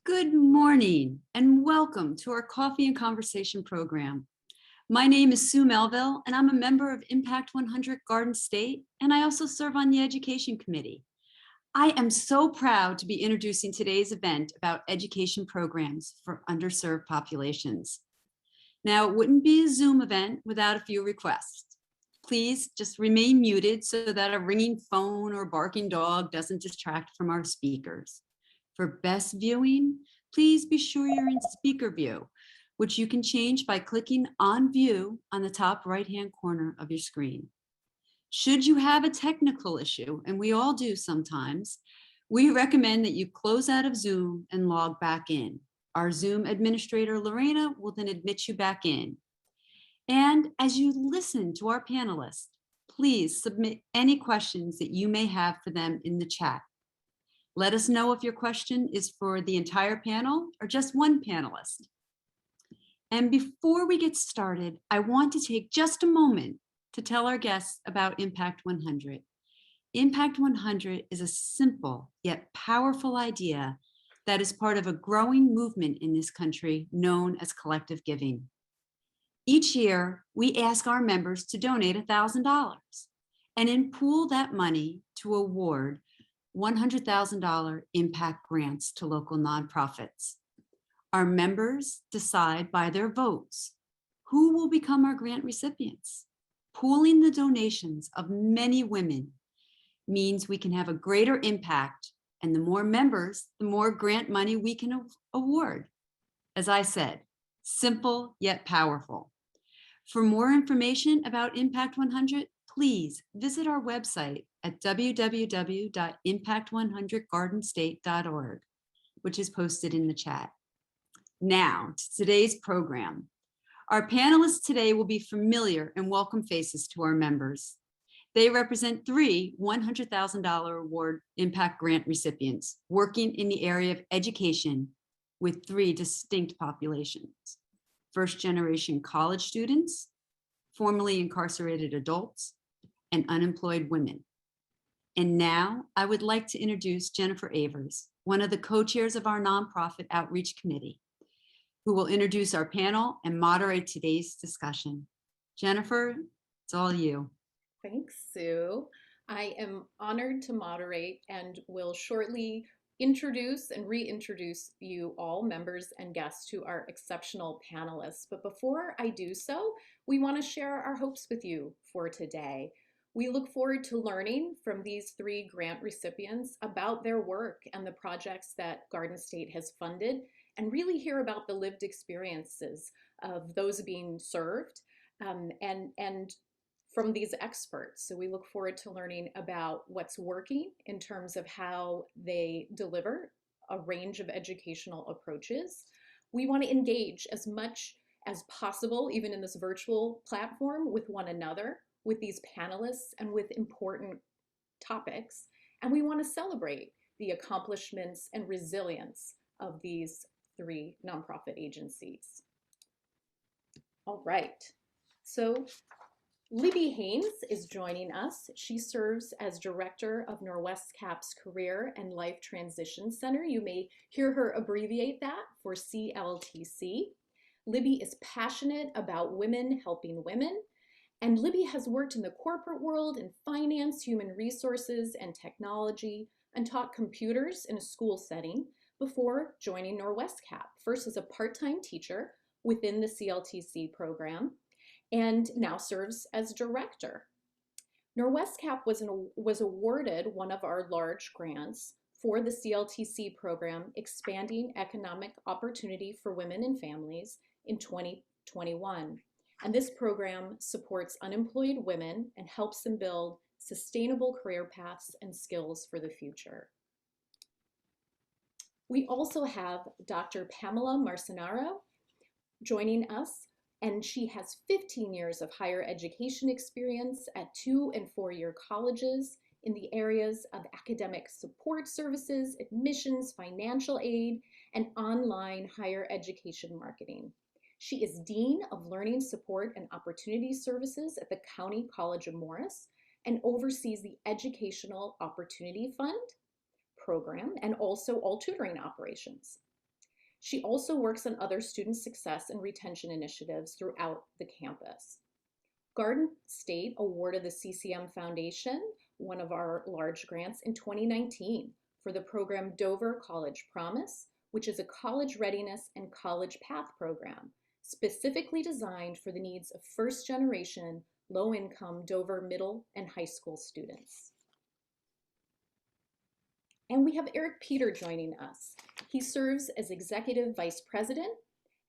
Good morning and welcome to our Coffee and Conversation program. My name is Sue Melville and I'm a member of Impact 100 Garden State, and I also serve on the Education Committee. I am so proud to be introducing today's event about education programs for underserved populations. Now, it wouldn't be a Zoom event without a few requests. Please just remain muted so that a ringing phone or barking dog doesn't distract from our speakers. For best viewing, please be sure you're in speaker view, which you can change by clicking on view on the top right-hand corner of your screen. Should you have a technical issue, and we all do sometimes, we recommend that you close out of Zoom and log back in. Our Zoom administrator, Lorena, will then admit you back in. And as you listen to our panelists, please submit any questions that you may have for them in the chat. Let us know if your question is for the entire panel or just one panelist. And before we get started, I want to take just a moment to tell our guests about Impact 100. Impact 100 is a simple yet powerful idea that is part of a growing movement in this country known as collective giving. Each year, we ask our members to donate $1,000 and then pool that money to award $100,000 impact grants to local nonprofits. Our members decide by their votes who will become our grant recipients. Pooling the donations of many women means we can have a greater impact, and the more members, the more grant money we can award. As I said, simple yet powerful. For more information about Impact 100, please visit our website at www.impact100gardenstate.org, which is posted in the chat. Now to today's program. Our panelists today will be familiar and welcome faces to our members. They represent three $100,000 award impact grant recipients working in the area of education with three distinct populations: first-generation college students, formerly incarcerated adults, and unemployed women. And now I would like to introduce Jennifer Avers, one of the co-chairs of our nonprofit outreach committee, who will introduce our panel and moderate today's discussion. Jennifer, it's all you. Thanks, Sue. I am honored to moderate and will shortly introduce and reintroduce you all, members and guests, to our exceptional panelists. But before I do so, we want to share our hopes with you for today. We look forward to learning from these three grant recipients about their work and the projects that Garden State has funded, and really hear about the lived experiences of those being served and from these experts. So we look forward to learning about what's working in terms of how they deliver a range of educational approaches. We want to engage as much as possible, even in this virtual platform, with one another, with these panelists, and with important topics. And we want to celebrate the accomplishments and resilience of these three nonprofit agencies. All right, so Libby Hayes is joining us. She serves as director of Norwest CAP's Career and Life Transition Center. You may hear her abbreviate that for CLTC. Libby is passionate about women helping women, and Libby has worked in the corporate world in finance, human resources, and technology, and taught computers in a school setting before joining Norwest CAP, first as a part-time teacher within the CLTC program, and now serves as director. Norwest CAP was awarded one of our large grants for the CLTC program, Expanding Economic Opportunity for Women and Families, in 2021. And this program supports unemployed women and helps them build sustainable career paths and skills for the future. We also have Dr. Pamela Marcinaro joining us, and she has 15 years of higher education experience at 2- and 4-year colleges in the areas of academic support services, admissions, financial aid, and online higher education marketing. She is Dean of Learning Support and Opportunity Services at the County College of Morris and oversees the Educational Opportunity Fund program and also all tutoring operations. She also works on other student success and retention initiatives throughout the campus. Garden State awarded the CCM Foundation one of our large grants in 2019 for the program Dover College Promise, which is a college readiness and college path program specifically designed for the needs of first-generation, low-income Dover middle and high school students. And we have Eric Peter joining us. He serves as Executive Vice President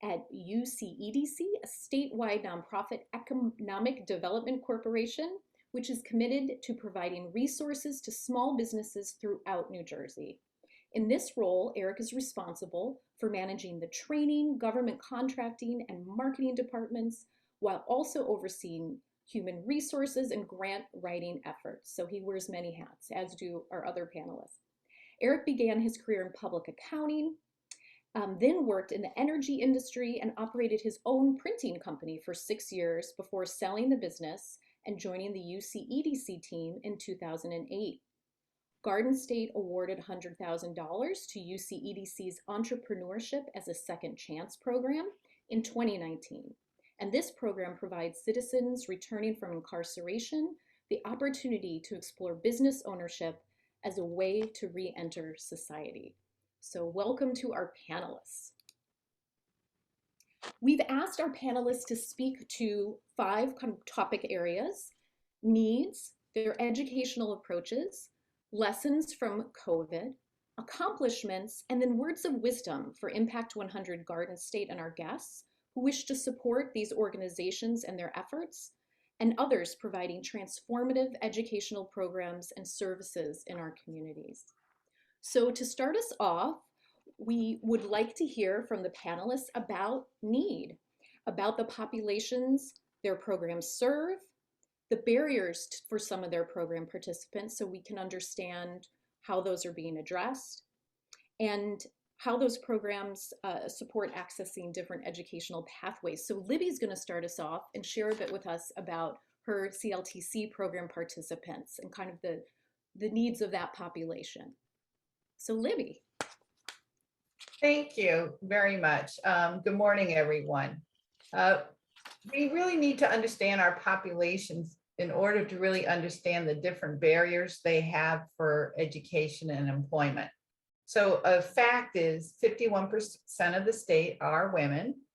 at UCEDC, a statewide nonprofit economic development corporation, which is committed to providing resources to small businesses throughout New Jersey. In this role, Eric is responsible for managing the training, government contracting, and marketing departments, while also overseeing human resources and grant writing efforts. So he wears many hats, as do our other panelists. Eric began his career in public accounting, then worked in the energy industry and operated his own printing company for 6 years before selling the business and joining the UCEDC team in 2008. Garden State awarded $100,000 to UCEDC's Entrepreneurship as a Second Chance program in 2019. And this program provides citizens returning from incarceration the opportunity to explore business ownership as a way to re-enter society. So welcome to our panelists. We've asked our panelists to speak to 5 topic areas: needs, their educational approaches, lessons from COVID, accomplishments, and then words of wisdom for Impact 100 Garden State and our guests who wish to support these organizations and their efforts, and others providing transformative educational programs and services in our communities. So to start us off, we would like to hear from the panelists about need, about the populations their programs serve, the barriers for some of their program participants so we can understand how those are being addressed, and how those programs support accessing different educational pathways. So Libby's going to start us off and share a bit with us about her CLTC program participants and kind of the needs of that population. So Libby. Thank you very much. Good morning, everyone. We really need to understand our populations in order to really understand the different barriers they have for education and employment. So a fact is 51% of the state are women.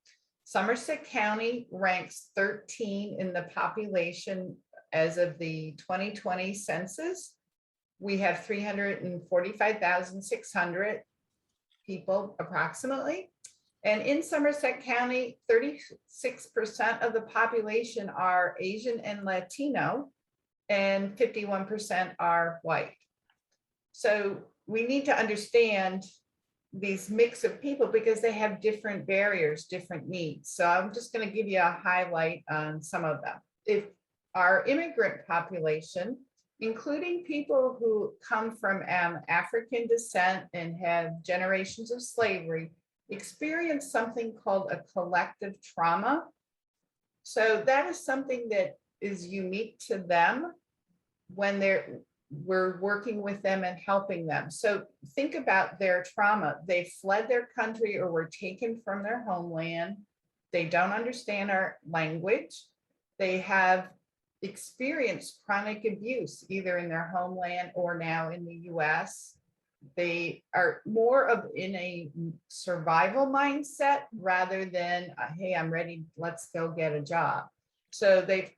Somerset County ranks 13 in the population as of the 2020 census. We have 345,600 people approximately. And in Somerset County, 36% of the population are Asian and Latino, and 51% are white. So we need to understand these mix of people because they have different barriers, different needs. So I'm just going to give you a highlight on some of them. If our immigrant population, including people who come from African descent and have generations of slavery, experience something called a collective trauma. So that is something that is unique to them when we're working with them and helping them. So think about their trauma. They fled their country or were taken from their homeland. They don't understand our language. They have experienced chronic abuse either in their homeland or now in the US. They are more of in a survival mindset rather than, hey, I'm ready, let's go get a job. So they've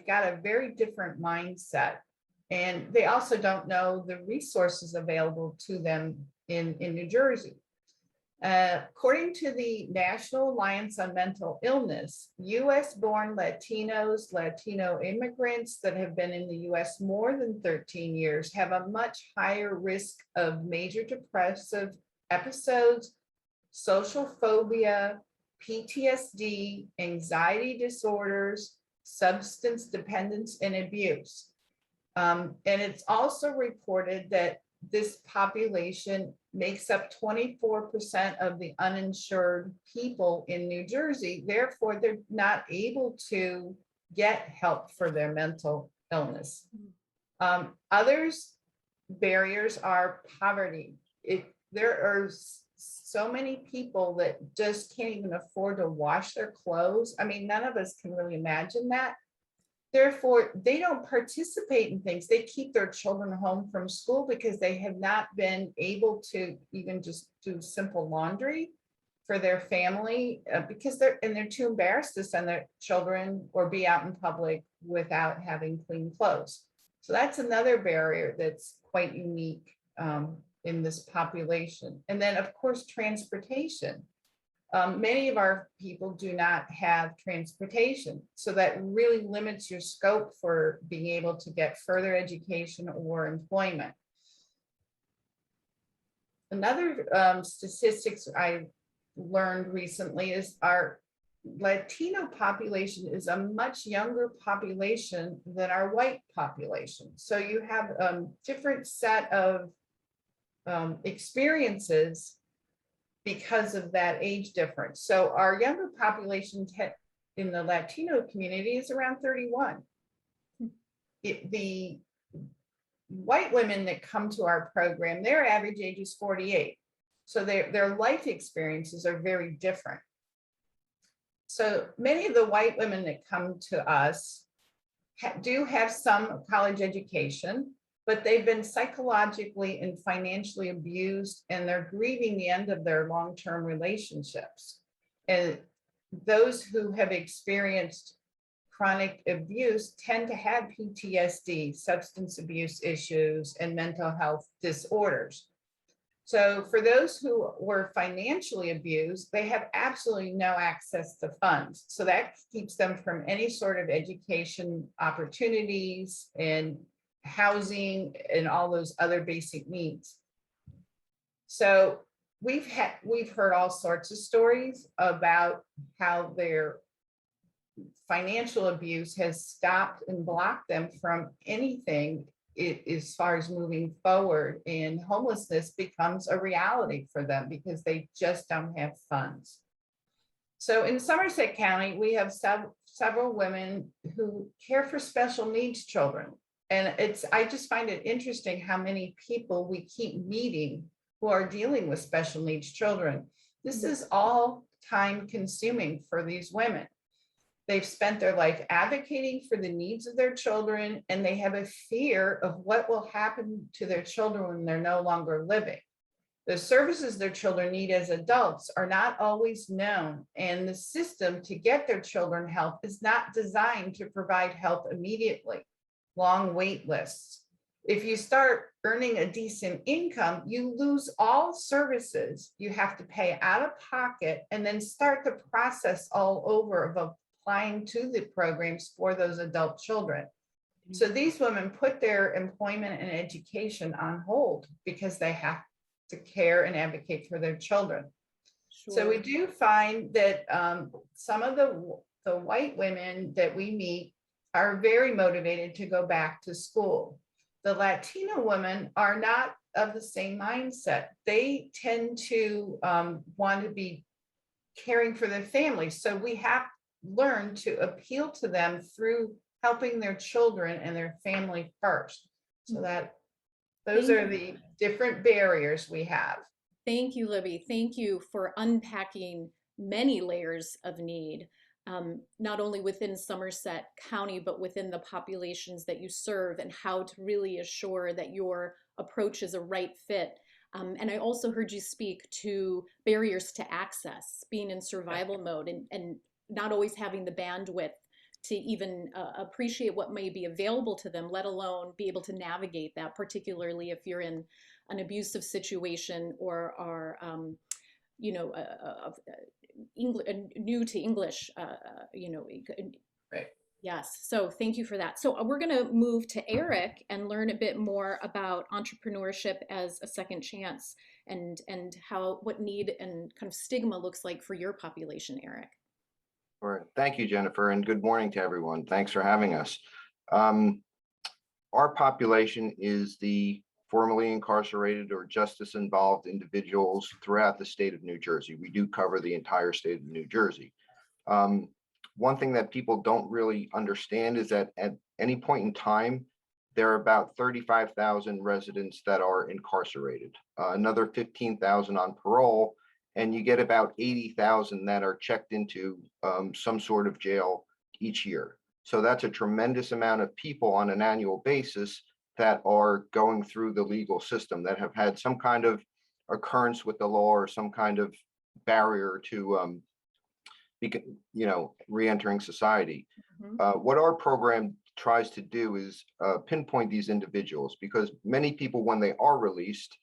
got a very different mindset. And they also don't know the resources available to them in New Jersey. According to the National Alliance on Mental Illness, US-born Latinos, Latino immigrants that have been in the US more than 13 years have a much higher risk of major depressive episodes, social phobia, PTSD, anxiety disorders, substance dependence, and abuse. And it's also reported that this population makes up 24% of the uninsured people in New Jersey. Therefore, they're not able to get help for their mental illness. Others barriers are poverty. There are so many people that just can't even afford to wash their clothes. I mean, none of us can really imagine that. Therefore, they don't participate in things. They keep their children home from school because they have not been able to even just do simple laundry for their family because they're too embarrassed to send their children or be out in public without having clean clothes. So that's another barrier that's quite unique in this population. And then, of course, transportation. Many of our people do not have transportation, so that really limits your scope for being able to get further education or employment. Another statistics I learned recently is our Latino population is a much younger population than our white population. So you have a different set of experiences because of that age difference. So our younger population in the Latino community is around 31. The white women that come to our program, their average age is 48. So their life experiences are very different. So many of the white women that come to us do have some college education, but they've been psychologically and financially abused, and they're grieving the end of their long-term relationships. And those who have experienced chronic abuse tend to have PTSD, substance abuse issues, and mental health disorders. So for those who were financially abused, they have absolutely no access to funds. So that keeps them from any sort of education opportunities and housing and all those other basic needs. So we've heard all sorts of stories about how their financial abuse has stopped and blocked them from anything as far as moving forward, and homelessness becomes a reality for them because they just don't have funds. So in Somerset County, we have several women who care for special needs children. And I just find it interesting how many people we keep meeting who are dealing with special needs children. This is all time consuming for these women. They've spent their life advocating for the needs of their children, and they have a fear of what will happen to their children when they're no longer living. The services their children need as adults are not always known, and the system to get their children help is not designed to provide help immediately. Long wait lists. If you start earning a decent income, you lose all services you have to pay out of pocket, and then start the process all over of applying to the programs for those adult children. So these women put their employment and education on hold because they have to care and advocate for their children. Sure. So we do find that some of the white women that we meet are very motivated to go back to school. The Latino women are not of the same mindset. They tend to want to be caring for their families. So we have learned to appeal to them through helping their children and their family first. So that those are the different barriers we have. Thank you, Libby. Thank you for unpacking many layers of need, not only within Somerset County, but within the populations that you serve, and how to really assure that your approach is a right fit. And I also heard you speak to barriers to access, being in survival mode, and not always having the bandwidth to even appreciate what may be available to them, let alone be able to navigate that, particularly if you're in an abusive situation or are, new to English, Right. Yes, so thank you for that. So we're going to move to Eric and learn a bit more about entrepreneurship as a second chance, and what need and kind of stigma looks like for your population, Eric. Sure. Thank you, Jennifer, and good morning to everyone. Thanks for having us. Our population is the formerly incarcerated or justice-involved individuals throughout the state of New Jersey. We do cover the entire state of New Jersey. One thing that people don't really understand is that at any point in time, there are about 35,000 residents that are incarcerated, another 15,000 on parole, and you get about 80,000 that are checked into some sort of jail each year. So that's a tremendous amount of people on an annual basis that are going through the legal system, that have had some kind of occurrence with the law or some kind of barrier to re-entering society. What our program tries to do is pinpoint these individuals, because many people, when they are released,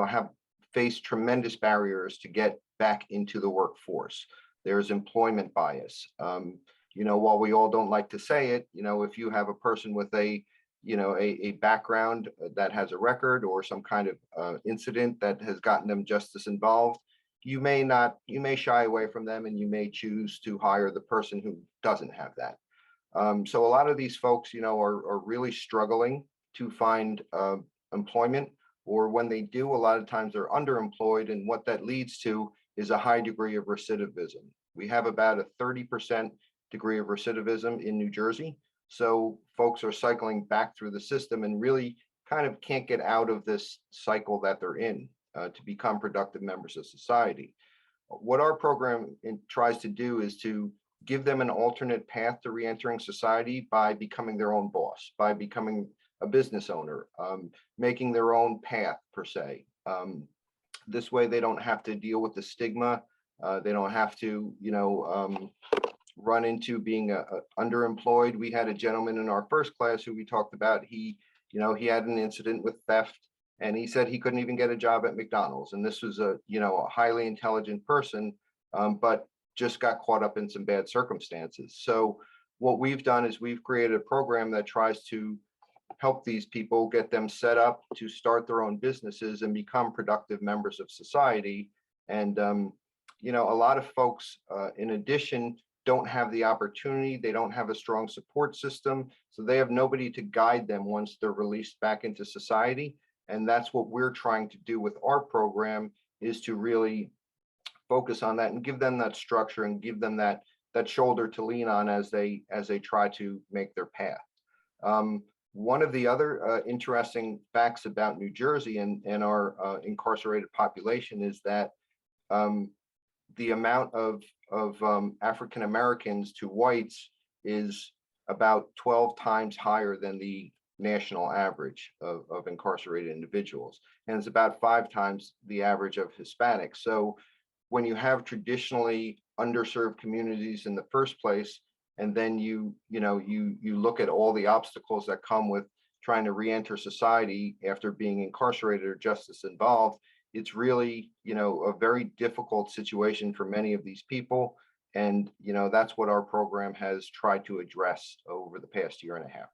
have faced tremendous barriers to get back into the workforce. There's employment bias. While we all don't like to say it, if you have a person with a background that has a record or some kind of incident that has gotten them justice involved, you may shy away from them, and you may choose to hire the person who doesn't have that. So a lot of these folks, are really struggling to find employment, or when they do, a lot of times they're underemployed, and what that leads to is a high degree of recidivism. We have about a 30% degree of recidivism in New Jersey. So folks are cycling back through the system and really kind of can't get out of this cycle that they're in to become productive members of society. What our program tries to do is to give them an alternate path to re-entering society by becoming their own boss, by becoming a business owner, making their own path per se. This way they don't have to deal with the stigma. They don't have to, run into being underemployed. We had a gentleman in our first class who we talked about. He had an incident with theft, and he said he couldn't even get a job at McDonald's. And this was a highly intelligent person, but just got caught up in some bad circumstances. So what we've done is we've created a program that tries to help these people, get them set up to start their own businesses and become productive members of society. And a lot of folks, in addition, don't have the opportunity. They don't have a strong support system, so they have nobody to guide them once they're released back into society. And that's what we're trying to do with our program, is to really focus on that and give them that structure and give them that shoulder to lean on as they try to make their path. One of the other interesting facts about New Jersey and our incarcerated population is that the amount of African Americans to whites is about 12 times higher than the national average of incarcerated individuals. And it's about 5 times the average of Hispanics. So when you have traditionally underserved communities in the first place, and then you look at all the obstacles that come with trying to re-enter society after being incarcerated or justice involved, it's really, a very difficult situation for many of these people. And, that's what our program has tried to address over the past year and a half.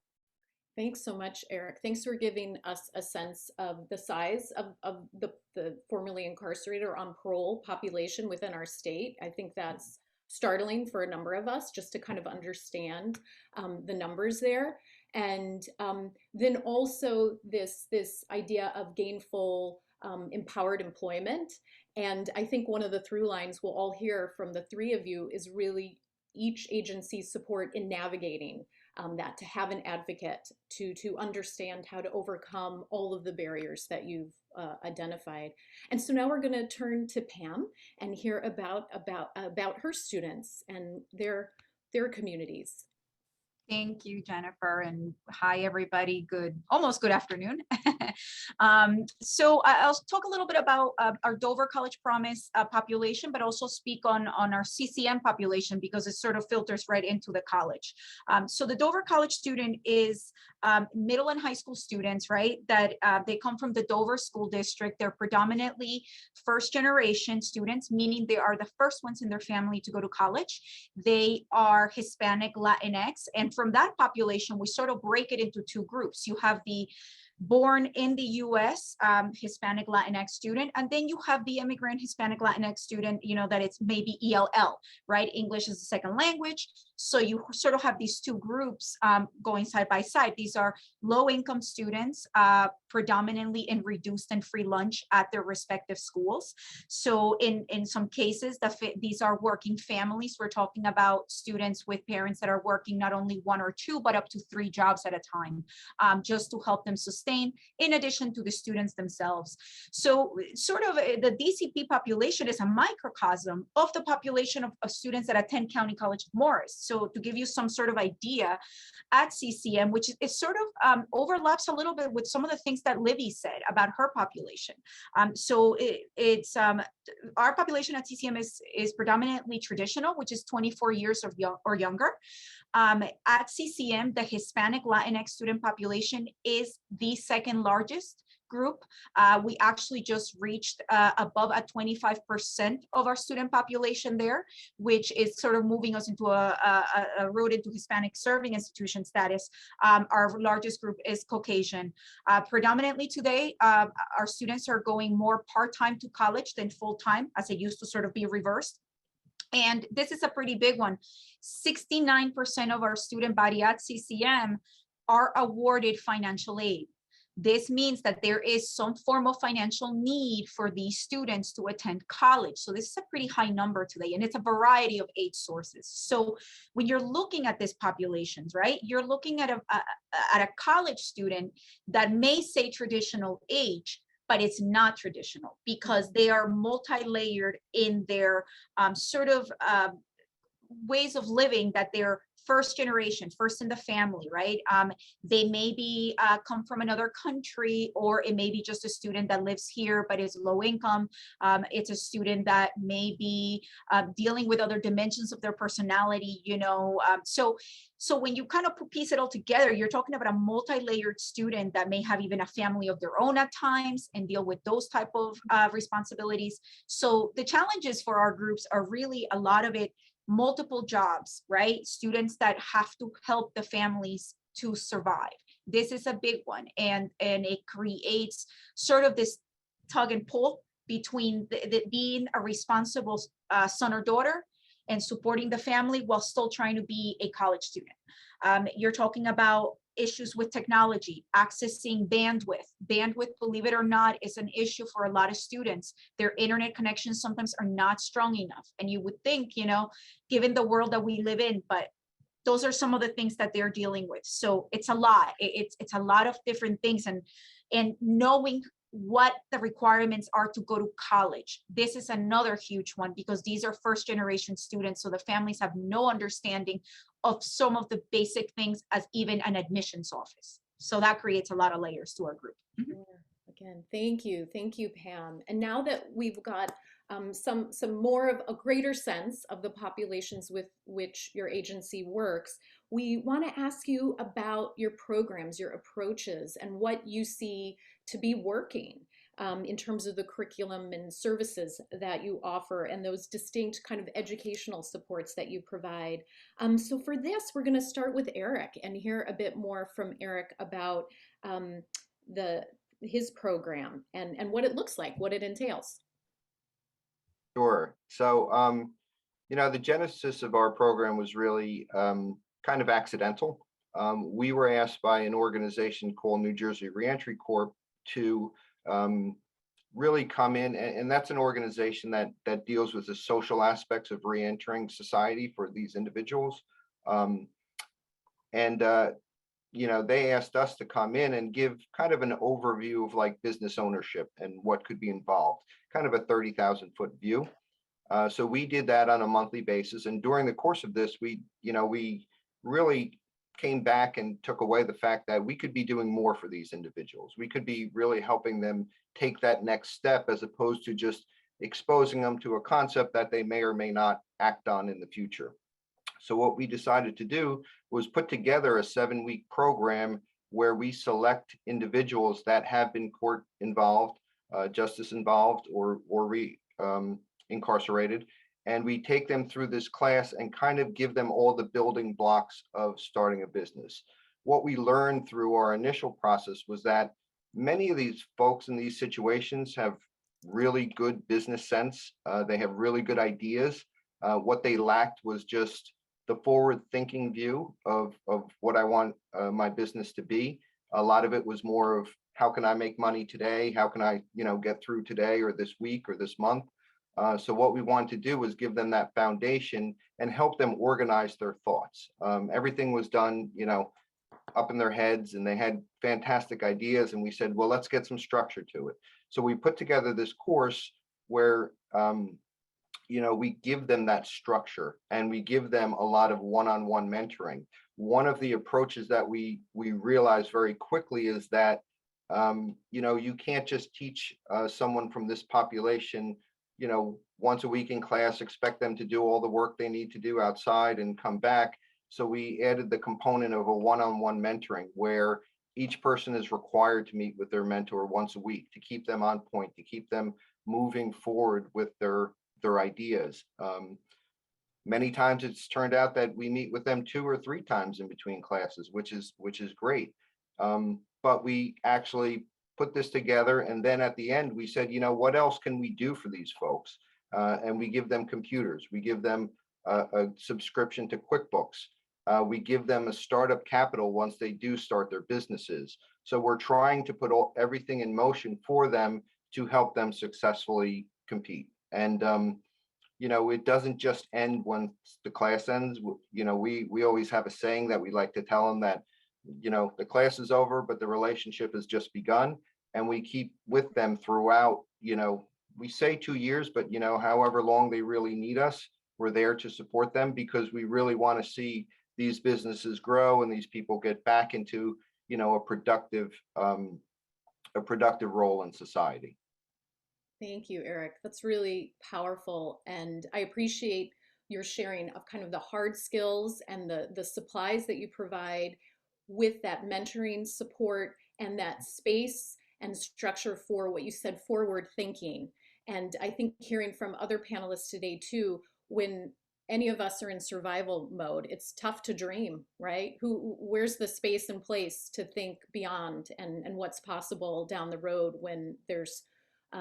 Thanks so much, Eric. Thanks for giving us a sense of the size of the formerly incarcerated or on parole population within our state. I think that's startling for a number of us, just to kind of understand the numbers there. And then also this idea of gainful empowered employment. And I think one of the through lines we'll all hear from the three of you is really each agency's support in navigating that, to have an advocate, to understand how to overcome all of the barriers that you've identified. And so now we're going to turn to Pam and hear about her students and their communities. Thank you, Jennifer, and hi, everybody. Almost good afternoon. So I'll talk a little bit about our Dover College Promise population, but also speak on our CCM population, because it sort of filters right into the college. So the Dover College student is middle and high school students, right? That they come from the Dover School District. They're predominantly first generation students, meaning they are the first ones in their family to go to college. They are Hispanic, Latinx, and from that population, we sort of break it into 2 groups. You have the born in the US Hispanic Latinx student, and then you have the immigrant Hispanic Latinx student, that it's maybe ELL, right? English as a second language. So you sort of have these 2 groups going side by side. These are low income students, predominantly in reduced and free lunch at their respective schools. So in some cases, these are working families. We're talking about students with parents that are working not only 1 or 2, but up to 3 jobs at a time, just to help them sustain sustain, in addition to the students themselves. So sort of the DCP population is a microcosm of the population of students that attend County College of Morris. So to give you some sort of idea, at CCM, which is sort of overlaps a little bit with some of the things that Libby said about her population. Our population at CCM is predominantly traditional, which is 24 years or younger. At CCM, the Hispanic Latinx student population is the second largest group. We actually just reached above at 25% of our student population there, which is sort of moving us into a road into Hispanic serving institution status. Our largest group is Caucasian. Predominantly today, our students are going more part-time to college than full-time, as it used to sort of be reversed. And this is a pretty big one. 69% of our student body at CCM are awarded financial aid. This means that there is some form of financial need for these students to attend college. So this is a pretty high number today, and it's a variety of aid sources. So when you're looking at these populations, right, you're looking at a college student that may say traditional age, but it's not traditional because they are multi-layered in their ways of living, that they're first generation, first in the family, right? They maybe come from another country, or it may be just a student that lives here but is low income. It's a student that may be dealing with other dimensions of their personality, you know. So when you kind of piece it all together, you're talking about a multi-layered student that may have even a family of their own at times and deal with those type of responsibilities. So the challenges for our groups are really a lot of it multiple jobs, right? Students that have to help the families to survive. This is a big one, and it creates sort of this tug and pull between the being a responsible son or daughter and supporting the family while still trying to be a college student. You're talking about issues with technology, accessing bandwidth. Bandwidth, believe it or not, is an issue for a lot of students. Their internet connections sometimes are not strong enough. And you would think, you know, given the world that we live in, but those are some of the things that they're dealing with. So it's a lot. It's a lot of different things, and knowing what the requirements are to go to college. This is another huge one because these are first generation students. So the families have no understanding of some of the basic things as even an admissions office. So that creates a lot of layers to our group. Mm-hmm. Again, thank you, Pam. And now that we've got some more of a greater sense of the populations with which your agency works, we want to ask you about your programs, your approaches, and what you see to be working in terms of the curriculum and services that you offer and those distinct kind of educational supports that you provide. So for this, we're going to start with Eric and hear a bit more from Eric about his program and what it looks like, what it entails. Sure. So, you know, the genesis of our program was really kind of accidental. We were asked by an organization called New Jersey Reentry Corp to really come in, and that's an organization that deals with the social aspects of reentering society for these individuals. You know, they asked us to come in and give kind of an overview of like business ownership and what could be involved, kind of a 30,000-foot view. So we did that on a monthly basis. And during the course of this, we really came back and took away the fact that we could be doing more for these individuals. We could be really helping them take that next step as opposed to just exposing them to a concept that they may or may not act on in the future. So what we decided to do was put together a 7-week program where we select individuals that have been court involved, justice involved, or incarcerated, and we take them through this class and kind of give them all the building blocks of starting a business. What we learned through our initial process was that many of these folks in these situations have really good business sense. They have really good ideas. What they lacked was just the forward-thinking view of what I want my business to be. A lot of it was more of how can I make money today? How can I, get through today or this week or this month? So what we wanted to do was give them that foundation and help them organize their thoughts. Everything was done, up in their heads and they had fantastic ideas. And we said, well, let's get some structure to it. So we put together this course where, we give them that structure and we give them a lot of one-on-one mentoring. One of the approaches that we realized very quickly is that, you can't just teach someone from this population, once a week in class, expect them to do all the work they need to do outside and come back. So we added the component of a one-on-one mentoring where each person is required to meet with their mentor once a week to keep them on point, to keep them moving forward with their ideas. Many times it's turned out that we meet with them 2 or 3 times in between classes, which is great. But we actually put this together, and then at the end we said, what else can we do for these folks? And we give them computers, we give them a subscription to QuickBooks, we give them a startup capital once they do start their businesses. So we're trying to put everything in motion for them to help them successfully compete. And it doesn't just end when the class ends. We always have a saying that we like to tell them that, the class is over, but the relationship has just begun. And we keep with them throughout, we say 2 years, but however long they really need us, we're there to support them because we really want to see these businesses grow and these people get back into, a productive role in society. Thank you, Eric. That's really powerful. And I appreciate your sharing of kind of the hard skills and the supplies that you provide with that mentoring support and that space and structure for what you said, forward thinking. And I think hearing from other panelists today too, when any of us are in survival mode, it's tough to dream, right? Where's the space and place to think beyond and what's possible down the road when there's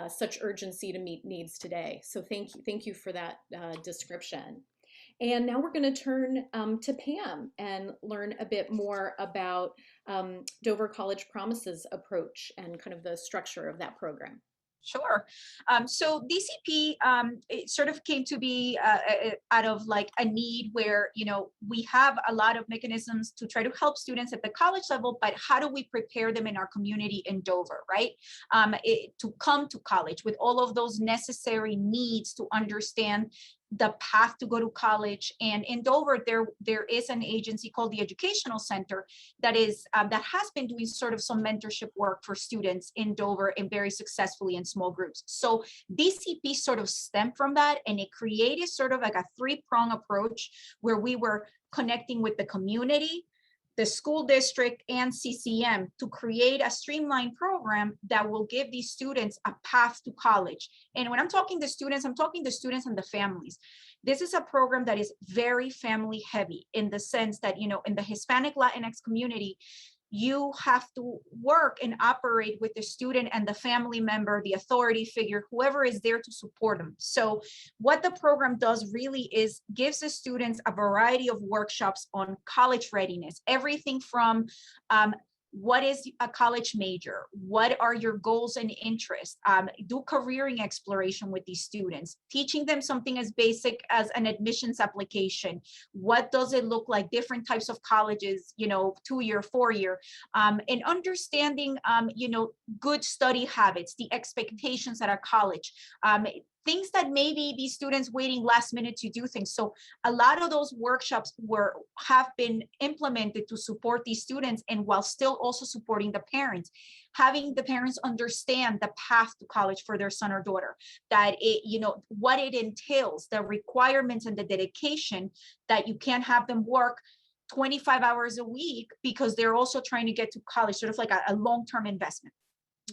such urgency to meet needs today. So thank you for that description. And now we're going to turn to Pam and learn a bit more about Dover College Promises approach and kind of the structure of that program. Sure. So DCP, it sort of came to be out of like a need where, we have a lot of mechanisms to try to help students at the college level, but how do we prepare them in our community in Dover, right? To come to college with all of those necessary needs to understand the path to go to college. And in Dover, there is an agency called the Educational Center that has been doing sort of some mentorship work for students in Dover and very successfully in small groups. So DCP sort of stemmed from that, and it created sort of like a 3-prong approach where we were connecting with the community, the school district, and CCM to create a streamlined program that will give these students a path to college. And when I'm talking to students, I'm talking to students and the families. This is a program that is very family heavy in the sense that, in the Hispanic Latinx community, you have to work and operate with the student and the family member, the authority figure, whoever is there to support them. So what the program does really is gives the students a variety of workshops on college readiness, everything from what is a college major? What are your goals and interests? Do careering exploration with these students, teaching them something as basic as an admissions application. What does it look like? Different types of colleges, 2-year, 4-year, and understanding, good study habits, the expectations at a college. Things that maybe these students waiting last minute to do things. So a lot of those workshops have been implemented to support these students, and while still also supporting the parents, having the parents understand the path to college for their son or daughter, that what it entails, the requirements and the dedication, that you can't have them work 25 hours a week because they're also trying to get to college, sort of like a long-term investment.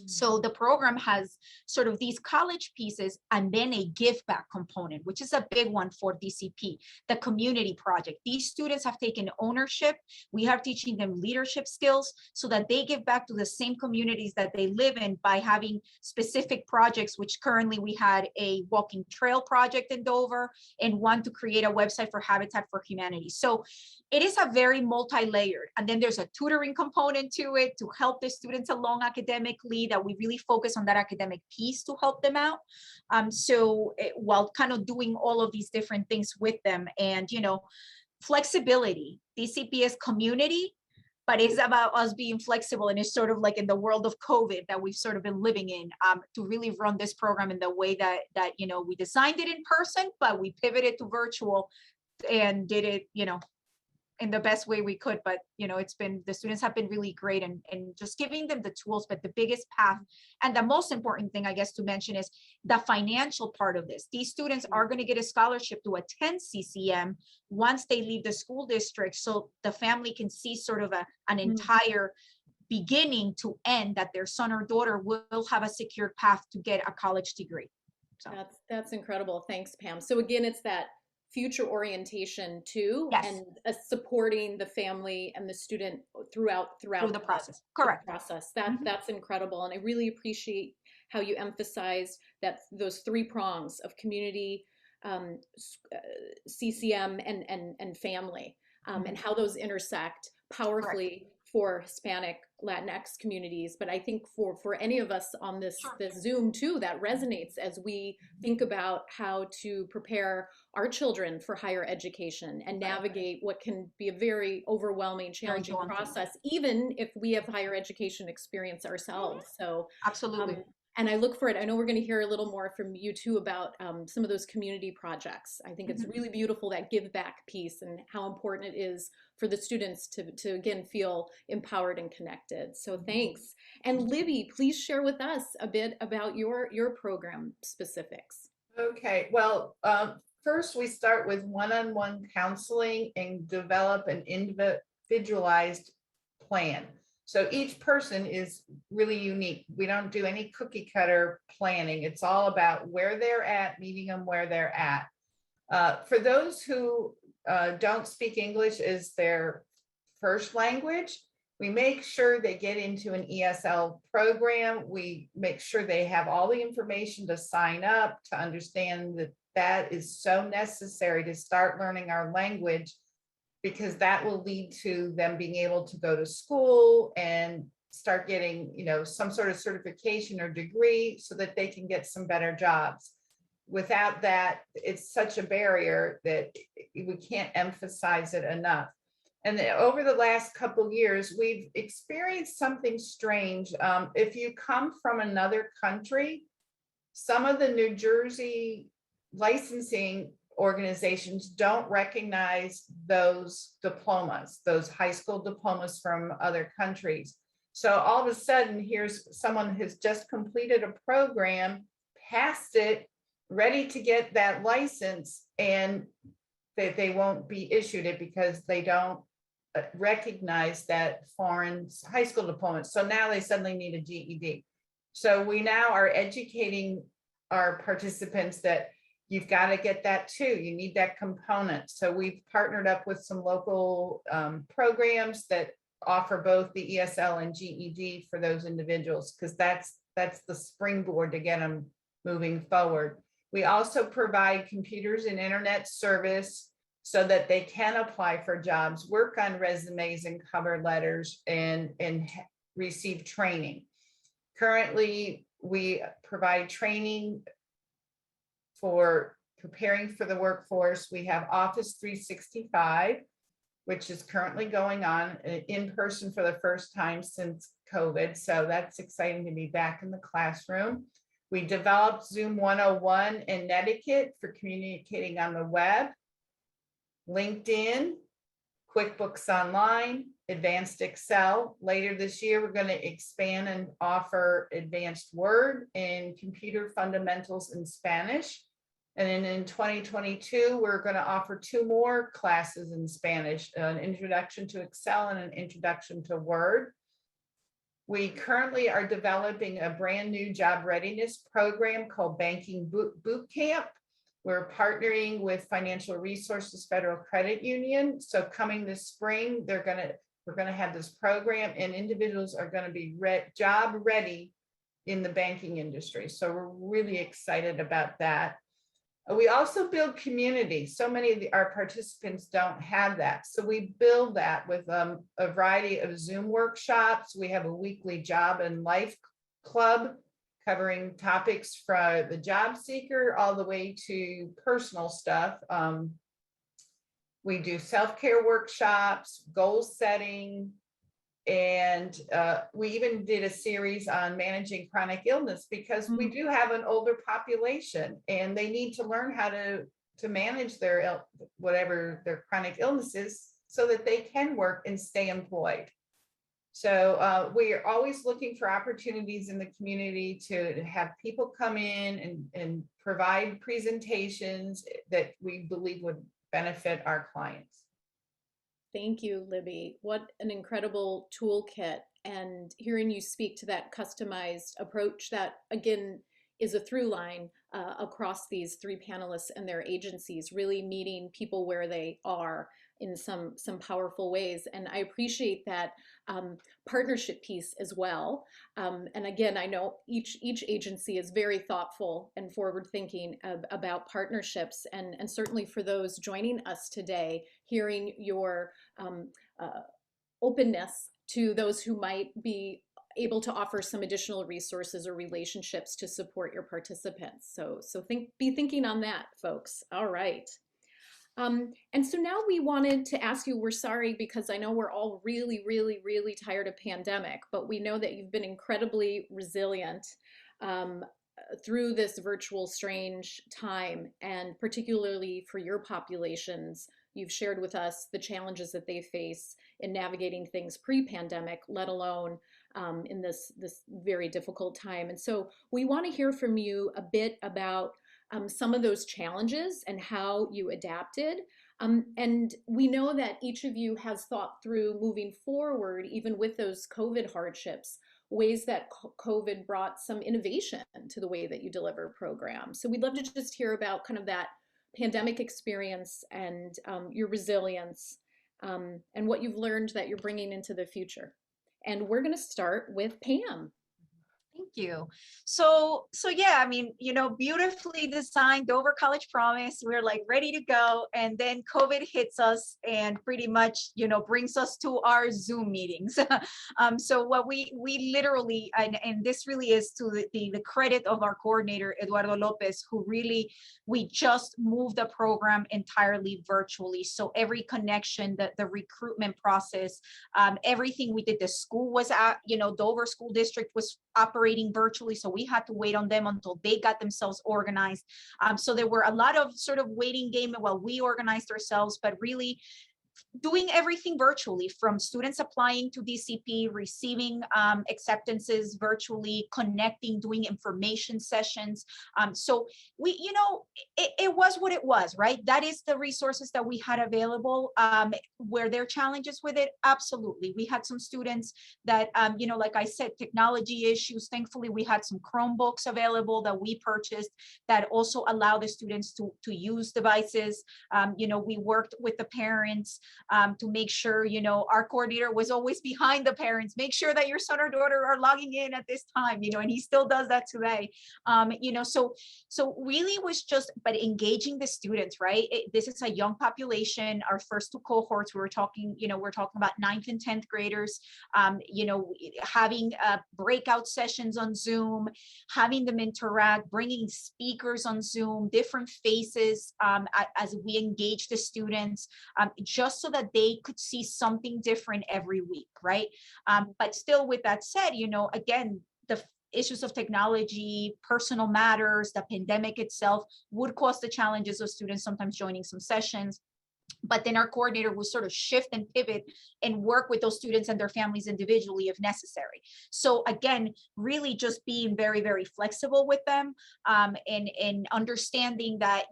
So the program has sort of these college pieces and then a give back component, which is a big one for DCP, the community project. These students have taken ownership. We are teaching them leadership skills so that they give back to the same communities that they live in by having specific projects, which currently we had a walking trail project in Dover and one to create a website for Habitat for Humanity. So it is a very multi-layered, and then there's a tutoring component to it to help the students along academically, that we really focus on that academic piece to help them out. While kind of doing all of these different things with them, and flexibility. DCP is community, but it's about us being flexible. And it's sort of like in the world of COVID that we've sort of been living in, to really run this program in the way that we designed it in person, but we pivoted to virtual and did it, in the best way we could. But the students have been really great, and just giving them the tools. But the biggest path and the most important thing, I guess, to mention is the financial part of this. These students are going to get a scholarship to attend CCM once they leave the school district, so the family can see sort of an entire beginning to end, that their son or daughter will have a secured path to get a college degree. So That's incredible. Thanks, Pam. So again, it's that future orientation too, Yes. and supporting the family and the student throughout through the process. Correct. process. Mhm. That's incredible, and I really appreciate how you emphasize that those three prongs of community, CCM, and family, and how those intersect powerfully for Hispanic, Latinx communities. But I think for any of us on this Zoom too, that resonates as we think about how to prepare our children for higher education and navigate what can be a very overwhelming, challenging process, even if we have higher education experience ourselves. So absolutely. And I look for it. I know we're going to hear a little more from you too about some of those community projects. I think it's really beautiful, that give back piece, and how important it is for the students to again feel empowered and connected. So thanks. And Libby, please share with us a bit about your program specifics. Okay, well, first we start with one-on-one counseling and develop an individualized plan. So each person is really unique. We don't do any cookie cutter planning. It's all about where they're at, meeting them where they're at. For those who don't speak English as their first language, we make sure they get into an ESL program. We make sure they have all the information to sign up, to understand that that is so necessary to start learning our language, because that will lead to them being able to go to school and start getting, some sort of certification or degree so that they can get some better jobs. Without that, it's such a barrier that we can't emphasize it enough. And over the last couple of years, we've experienced something strange. If you come from another country, some of the New Jersey licensing organizations don't recognize those diplomas, those high school diplomas from other countries. So all of a sudden, here's someone who's just completed a program, passed it, ready to get that license, and they won't be issued it because they don't recognize that foreign high school diploma. So now they suddenly need a GED. So we now are educating our participants that you've got to get that too. You need that component. So we've partnered up with some local programs that offer both the ESL and GED for those individuals, because that's the springboard to get them moving forward. We also provide computers and internet service so that they can apply for jobs, work on resumes and cover letters, and receive training. Currently, we provide training for preparing for the workforce. We have Office 365, which is currently going on in person for the first time since COVID. So that's exciting to be back in the classroom. We developed Zoom 101 and Netiquette for communicating on the web, LinkedIn, QuickBooks Online, Advanced Excel. Later this year, we're going to expand and offer Advanced Word and Computer Fundamentals in Spanish. And then in 2022, we're going to offer 2 more classes in Spanish, an Introduction to Excel and an Introduction to Word. We currently are developing a brand new job readiness program called Banking Boot Camp. We're partnering with Financial Resources Federal Credit Union. So coming this spring, we're going to have this program, and individuals are going to be job ready in the banking industry. So we're really excited about that. We also build community. So many of our participants don't have that. So we build that with a variety of Zoom workshops. We have a weekly job and life club covering topics from the job seeker all the way to personal stuff. We do self-care workshops, goal setting, And we even did a series on managing chronic illness because we do have an older population and they need to learn how to manage their whatever their chronic illness is so that they can work and stay employed. So we are always looking for opportunities in the community to have people come in and provide presentations that we believe would benefit our clients. Thank you, Libby. What an incredible toolkit. And hearing you speak to that customized approach that, again, is a through line across these three panelists and their agencies, really meeting people where they are in some powerful ways. And I appreciate that partnership piece as well. And again, I know each agency is very thoughtful and forward thinking about partnerships. And certainly for those joining us today, hearing your openness to those who might be able to offer some additional resources or relationships to support your participants. So be thinking on that, folks. All right. And so now we wanted to ask you, we're sorry because I know we're all really, really, really tired of pandemic, but we know that you've been incredibly resilient through this virtual strange time, and particularly for your populations. You've shared with us the challenges that they face in navigating things pre-pandemic, let alone in this very difficult time. And so we want to hear from you a bit about some of those challenges and how you adapted. And we know that each of you has thought through moving forward, even with those COVID hardships, ways that COVID brought some innovation to the way that you deliver programs. So we'd love to just hear about kind of that pandemic experience and your resilience and what you've learned that you're bringing into the future. And we're going to start with Pam. Thank you. So yeah, I mean, beautifully designed Dover College Promise. We're like ready to go. And then COVID hits us and pretty much, brings us to our Zoom meetings. So what we literally, and this really is to the credit of our coordinator, Eduardo Lopez, who really, we just moved the program entirely virtually. So every connection, the recruitment process, everything we did, the school was at, Dover School District was operating virtually, so we had to wait on them until they got themselves organized. So there were a lot of sort of waiting game while we organized ourselves, but really doing everything virtually, from students applying to DCP, receiving acceptances virtually, connecting, doing information sessions. So we, it was what it was, right? That is the resources that we had available. Were there challenges with it? Absolutely. We had some students that, like I said, technology issues. Thankfully, we had some Chromebooks available that we purchased that also allow the students to use devices. We worked with the parents to make sure, our coordinator was always behind the parents, make sure that your son or daughter are logging in at this time, and he still does that today. So really was just, but engaging the students, right? This is a young population. Our first two cohorts, we're talking about 9th and 10th graders, having breakout sessions on Zoom, having them interact, bringing speakers on Zoom, different faces as we engage the students, just so that they could see something different every week, right? But still, with that said, again, the issues of technology, personal matters, the pandemic itself would cause the challenges of students sometimes joining some sessions. But then our coordinator will sort of shift and pivot and work with those students and their families individually if necessary. So again, really just being very, very flexible with them, and understanding that,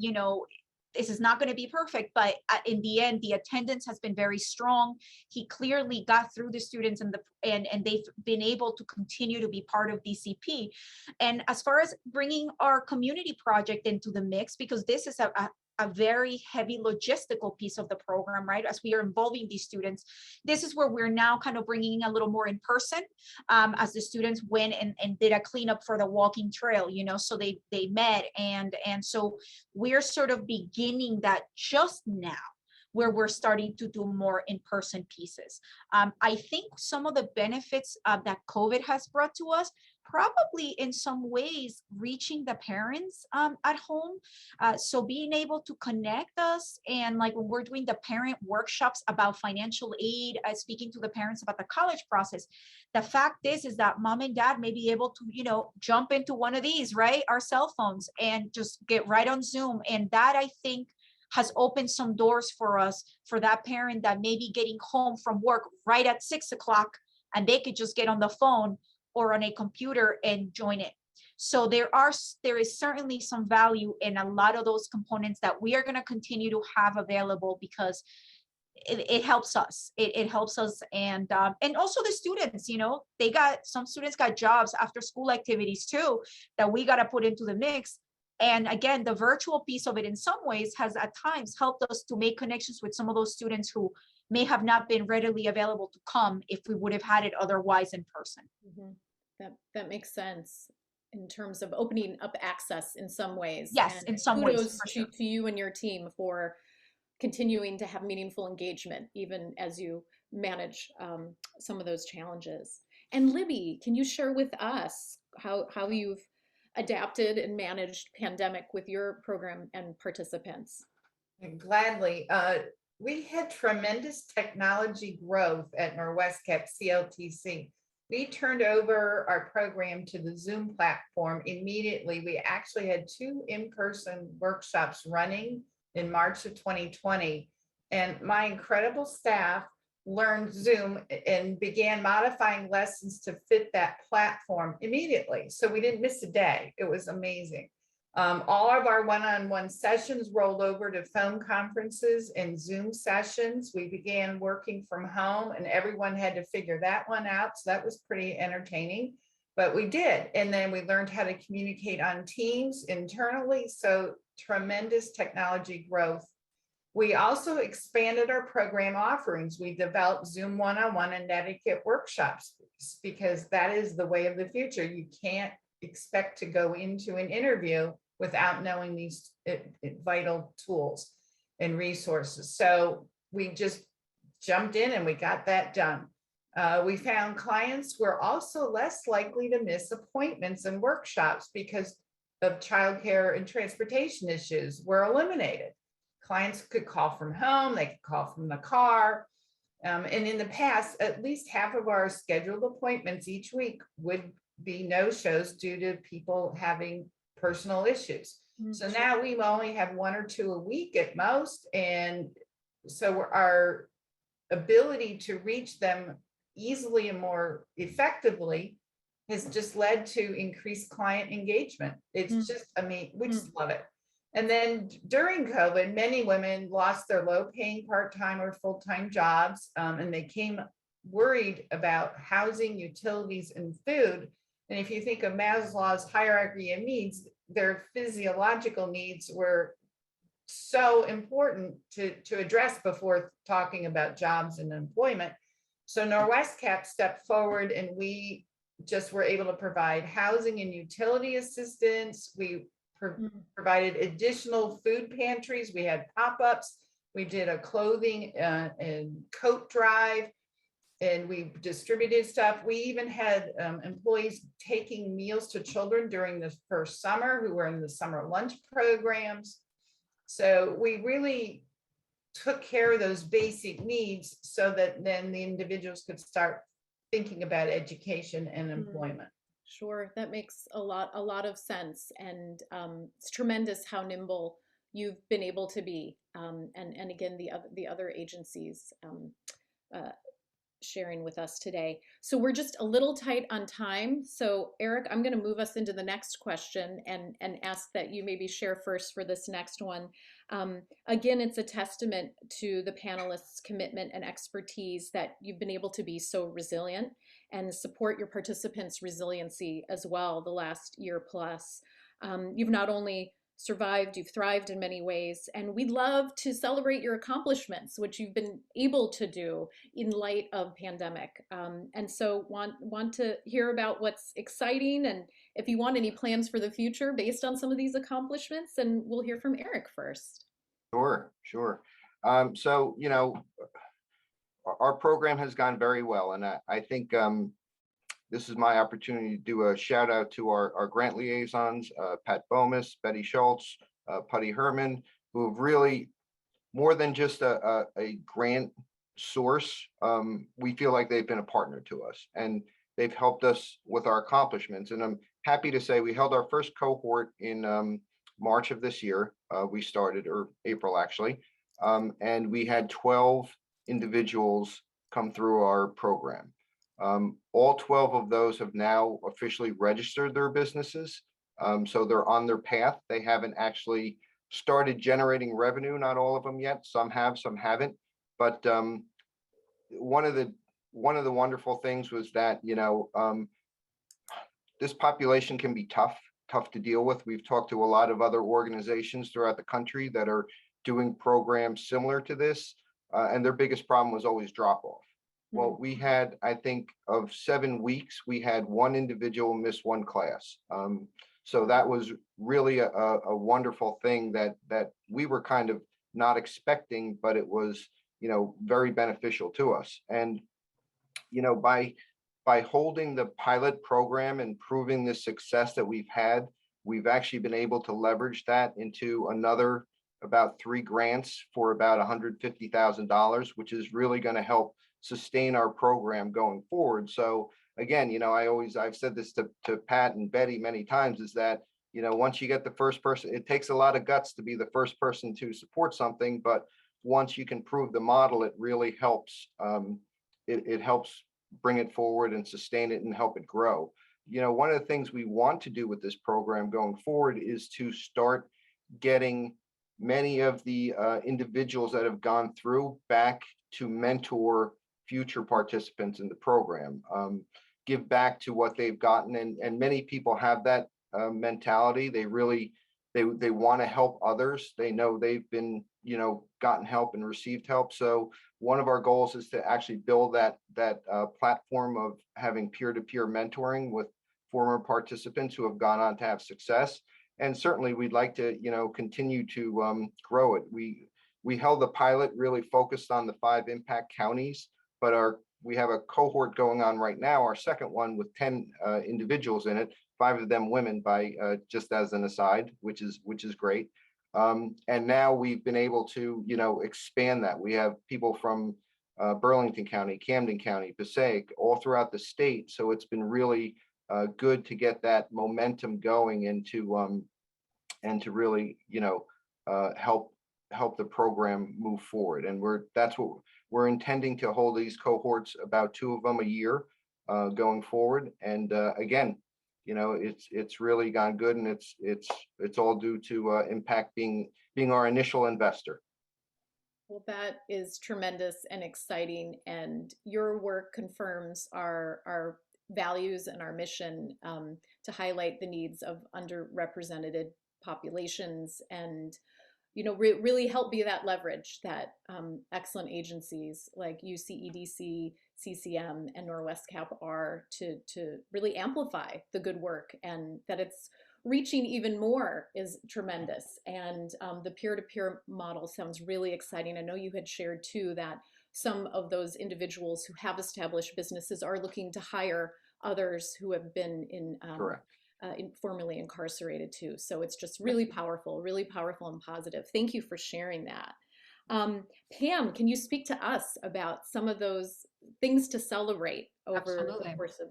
this is not going to be perfect, but in the end, the attendance has been very strong. He clearly got through the students and they've been able to continue to be part of DCP. And as far as bringing our community project into the mix, because this is a very heavy logistical piece of the program, right? As we are involving these students, this is where we're now kind of bringing a little more in person, as the students went and did a cleanup for the walking trail, so they met. And so we're sort of beginning that just now, where we're starting to do more in-person pieces. I think some of the benefits that COVID has brought to us probably in some ways reaching the parents at home. So being able to connect us, and like when we're doing the parent workshops about financial aid, speaking to the parents about the college process, the fact is that mom and dad may be able to, jump into one of these, right? Our cell phones, and just get right on Zoom. And that, I think, has opened some doors for us, for that parent that may be getting home from work right at 6 o'clock, and they could just get on the phone or on a computer and join it. So there is certainly some value in a lot of those components that we are going to continue to have available, because it helps us. It helps us, and also the students. Some students got jobs, after school activities too, that we got to put into the mix. And again, the virtual piece of it in some ways has at times helped us to make connections with some of those students who may have not been readily available to come if we would have had it otherwise in person. That makes sense in terms of opening up access in some ways. Yes, And in some ways, kudos for sure. to you and your team for continuing to have meaningful engagement, even as you manage some of those challenges. And Libby, can you share with us how you've adapted and managed pandemic with your program and participants? Gladly. We had tremendous technology growth at Norwest Cap CLTC. We turned over our program to the Zoom platform immediately. We actually had 2 in-person workshops running in March of 2020. And my incredible staff learned Zoom and began modifying lessons to fit that platform immediately. So we didn't miss a day. It was amazing. All of our one-on-one sessions rolled over to phone conferences and Zoom sessions. We began working from home, and everyone had to figure that one out. So that was pretty entertaining, but we did. And then we learned how to communicate on Teams internally. So tremendous technology growth. We also expanded our program offerings. We developed Zoom one-on-one and etiquette workshops, because that is the way of the future. You can't expect to go into an interview without knowing these vital tools and resources. So we just jumped in and we got that done. We found clients were also less likely to miss appointments and workshops because of childcare and transportation issues were eliminated. Clients could call from home, they could call from the car. And in the past, at least half of our scheduled appointments each week would be no-shows due to people having personal issues. So now we only have 1 or 2 a week at most. And so our ability to reach them easily and more effectively has just led to increased client engagement. It's just, we just love it. And then during COVID, many women lost their low-paying part-time or full-time jobs, and they came worried about housing, utilities, and food. And if you think of Maslow's hierarchy of needs, their physiological needs were so important to address before talking about jobs and employment. So Norwest Cap stepped forward, and we just were able to provide housing and utility assistance. We provided additional food pantries. We had pop-ups. We did a clothing and coat drive, and we distributed stuff. We even had employees taking meals to children during the first summer who were in the summer lunch programs. So we really took care of those basic needs so that then the individuals could start thinking about education and employment. Sure, that makes a lot of sense, and it's tremendous how nimble you've been able to be, and again the other agencies sharing with us today. So we're just a little tight on time. So Eric, I'm going to move us into the next question and ask that you maybe share first for this next one. Again, it's a testament to the panelists' commitment and expertise that you've been able to be so resilient and support your participants' resiliency as well the last year plus. You've not only survived, you've thrived in many ways, and we'd love to celebrate your accomplishments, which you've been able to do in light of pandemic. And so want to hear about what's exciting, and if you want any plans for the future based on some of these accomplishments, and we'll hear from Eric first. Sure. So, our program has gone very well, and I think this is my opportunity to do a shout out to our grant liaisons, Pat Bomas, Betty Schultz, Putty Herman, who have really, more than just a grant source, we feel like they've been a partner to us and they've helped us with our accomplishments. And I'm happy to say we held our first cohort in March of this year. We started, or April actually, and we had 12 individuals come through our program. All 12 of those have now officially registered their businesses. So they're on their path. They haven't actually started generating revenue, not all of them yet. Some have, some haven't. But one of the wonderful things was that, this population can be tough to deal with. We've talked to a lot of other organizations throughout the country that are doing programs similar to this, and their biggest problem was always drop off. Well, we had, I think, of 7 weeks, we had one individual miss one class. So that was really a wonderful thing that we were kind of not expecting, but it was, very beneficial to us. And, by holding the pilot program and proving the success that we've had, we've actually been able to leverage that into another about 3 grants for about $150,000, which is really going to help sustain our program going forward. So again, I've said this to Pat and Betty many times, is that, once you get the first person, it takes a lot of guts to be the first person to support something, but once you can prove the model, it really helps. It helps bring it forward and sustain it and help it grow. One of the things we want to do with this program going forward is to start getting many of the individuals that have gone through back to mentor future participants in the program, give back to what they've gotten. And many people have that mentality. They really, they want to help others. They know they've been, gotten help and received help. So one of our goals is to actually build that platform of having peer-to-peer mentoring with former participants who have gone on to have success. And certainly we'd like to, continue to grow it. We held the pilot really focused on the 5 impact counties, but we have a cohort going on right now, our second one, with 10 individuals in it, 5 of them women, by just as an aside, which is great. And now we've been able to, expand that. We have people from Burlington County, Camden County, Passaic, all throughout the state. So it's been really good to get that momentum going and to really, help the program move forward. And that's what we're intending to hold these cohorts, about 2 of them a year going forward. And again, it's really gone good, and it's all due to Impact being our initial investor. Well, that is tremendous and exciting, and your work confirms our values and our mission to highlight the needs of underrepresented populations, and really help be that leverage that excellent agencies like UCEDC, CCM, and Norwest Cap are to really amplify the good work, and that it's reaching even more is tremendous. And the peer-to-peer model sounds really exciting. I know you had shared too that some of those individuals who have established businesses are looking to hire others who have been formerly incarcerated too. So it's just really powerful and positive. Thank you for sharing that. Pam, can you speak to us about some of those things to celebrate over Absolutely. the course of,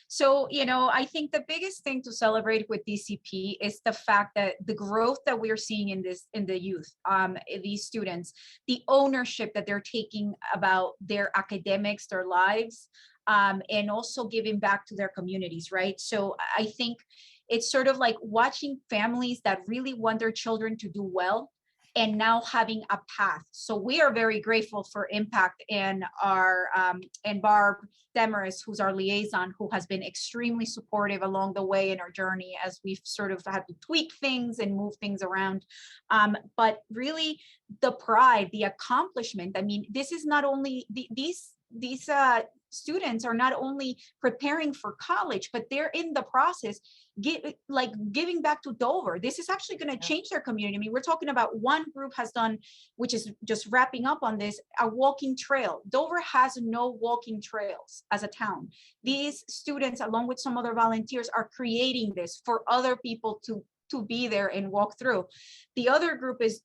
So, I think the biggest thing to celebrate with DCP is the fact that the growth that we're seeing in the youth, these students, the ownership that they're taking about their academics, their lives, and also giving back to their communities, right? So I think it's sort of like watching families that really want their children to do well and now having a path. So we are very grateful for Impact and our and Barb Demarest, who's our liaison, who has been extremely supportive along the way in our journey as we've sort of had to tweak things and move things around. But really the pride, the accomplishment, I mean, this is not only these students are not only preparing for college, but they're in the process giving back to Dover. This is actually going to change their community. I mean, we're talking about one group has done, which is just wrapping up on this, a walking trail. Dover has no walking trails as a town. These students, along with some other volunteers, are creating this for other people to be there and walk through. The other group is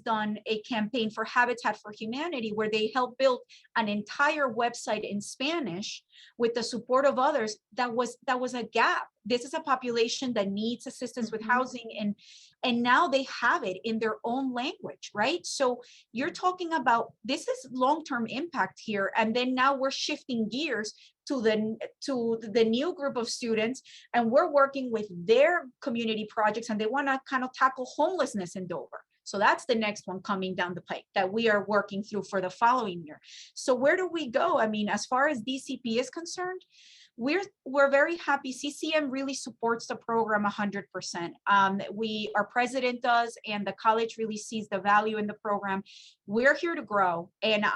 done a campaign for Habitat for Humanity, where they help build an entire website in Spanish with the support of others. That was a gap. This is a population that needs assistance with housing, and now they have it in their own language, right? So you're talking about, this is long-term impact here. And then now we're shifting gears to the new group of students, and we're working with their community projects, and they want to kind of tackle homelessness in Dover. So that's the next one coming down the pike that we are working through for the following year. So where do we go? I mean, as far as DCP is concerned, we're very happy. CCM really supports the program 100%. Our president does, and the college really sees the value in the program. We're here to grow, and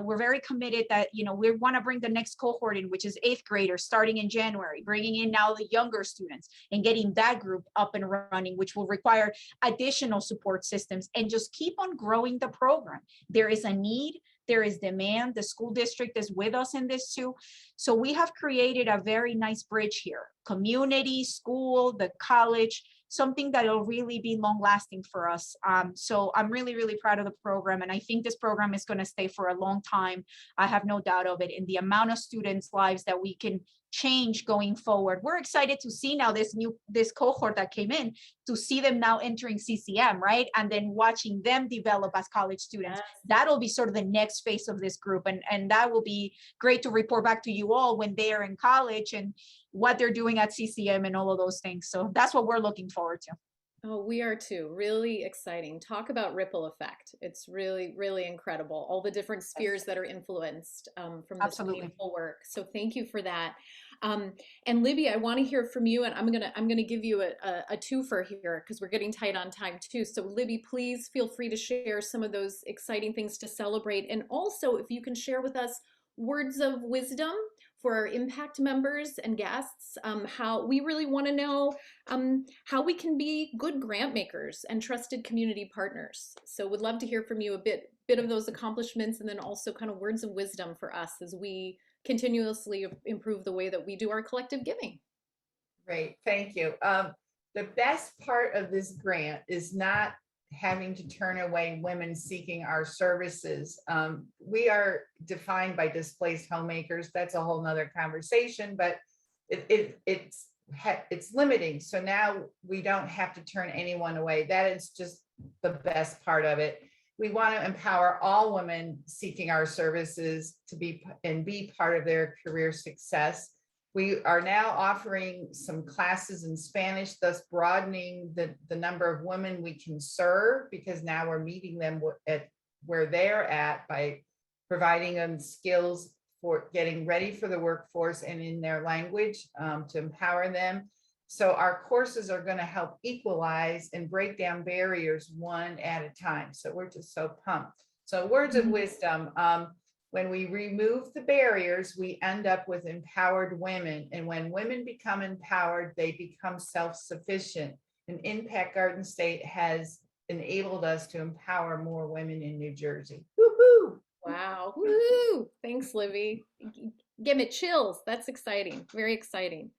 we're very committed that, we want to bring the next cohort in, which is 8th graders starting in January, bringing in now the younger students and getting that group up and running, which will require additional support systems, and just keep on growing the program. There is a need. There is demand. The school district is with us in this too. So we have created a very nice bridge here. Community, school, the college, something that will really be long lasting for us. So I'm really, really proud of the program. And I think this program is going to stay for a long time. I have no doubt of it. In the amount of students' lives that we can change going forward. We're excited to see now this cohort that came in, to see them now entering CCM, right? And then watching them develop as college students. Yes. That'll be sort of the next phase of this group. And that will be great to report back to you all when they are in college and what they're doing at CCM and all of those things. So that's what we're looking forward to. Oh, we are too. Really exciting. Talk about ripple effect. It's really, really incredible. All the different spheres that are influenced from this Absolutely. meaningful work. So thank you for that. And Libby, I want to hear from you, and I'm gonna give you a twofer here because we're getting tight on time too. So Libby, please feel free to share some of those exciting things to celebrate, and also if you can share with us words of wisdom for our impact members and guests, how we really want to know how we can be good grant makers and trusted community partners. So would love to hear from you a bit of those accomplishments, and then also kind of words of wisdom for us as we continuously improve the way that we do our collective giving. Great, thank you. The best part of this grant is not having to turn away women seeking our services. We are defined by displaced homemakers. That's a whole nother conversation, but it's limiting. So now we don't have to turn anyone away. That is just the best part of it. We want to empower all women seeking our services to be part of their career success. We are now offering some classes in Spanish, thus broadening the number of women we can serve, because now we're meeting them at where they're at by providing them skills for getting ready for the workforce and in their language to empower them. So our courses are going to help equalize and break down barriers one at a time. So we're just so pumped. So words of wisdom. When we remove the barriers, we end up with empowered women. And when women become empowered, they become self-sufficient. And Impact Garden State has enabled us to empower more women in New Jersey. Woo-hoo! Wow. Woo! Thanks, Libby. Give me chills. That's exciting. Very exciting.